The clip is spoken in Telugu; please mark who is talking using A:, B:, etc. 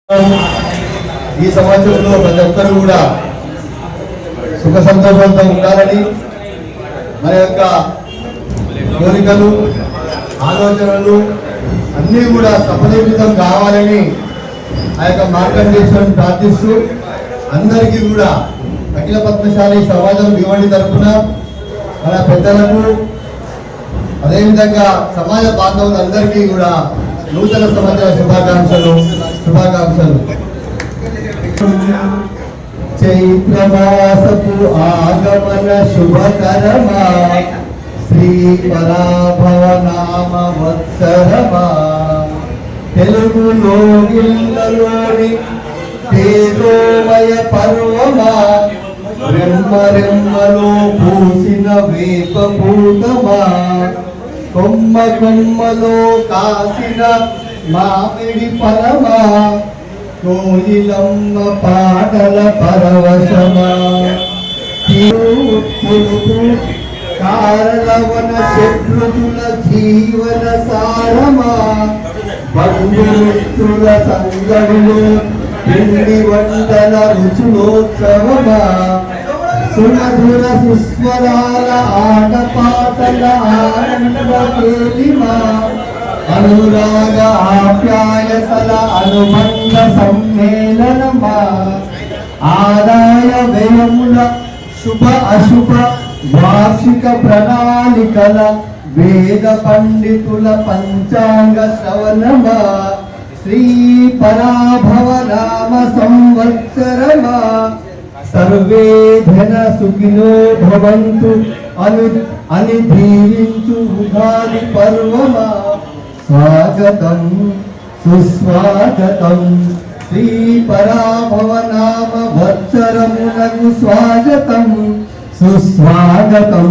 A: ఈ సంవత్సరంలో ప్రతి ఒక్కరు కూడా సుఖ సంతోషంతో ఉండాలని మన యొక్క కోరికలు ఆలోచనలు అన్నీ కూడా సఫలీకృతం కావాలని ఆ యొక్క మార్గదర్శనం ప్రార్థిస్తూ అందరికీ కూడా అఖిల పద్మశాలి సమాజం భివండి తరఫున మన పెద్దలకు అదేవిధంగా సమాజ బాంధవులందరికీ కూడా నూతన సంవత్సర శుభాకాంక్షలు. చైత్రమాసపు ఆగమన శుభకరమా శ్రీ పరాభవ నామ వత్సరమా తెలుగులో ఇళ్ళలోని తేజోమయ పర్వమా రెమ్మరెమ్మలో పూసిన వేప పూతమా కొమ్మ కొమ్మలో కాసిన మామిడి ఫలమా కోయిలమ్మ పాటల పరవశమా కారలవన చెట్లుల జీవన సారమా బంధుమిత్రుల సంగడిలో పిండి వంటల రుచులోత్సవమా సుమధుర సుస్వరాల ఆటపాటల ఆనందమా అనురాగ ఆప్యాయతల అనుబంధ సమ్మేళనమా ఆదాయ వ్యయముల శుభ అశుభ వార్షిక ప్రణాళికల వేద పండితుల పంచాంగ శ్రవణమా శ్రీ పరాభవ నామ సంవత్సరమా సర్వే జన సుఖినో భవంతు అని దీవించు ఉగాది పర్వమా స్వాగతం సుస్వాగతం శ్రీ పరాభవ నామ వత్సరమునకు స్వాగతం సుస్వాగతం.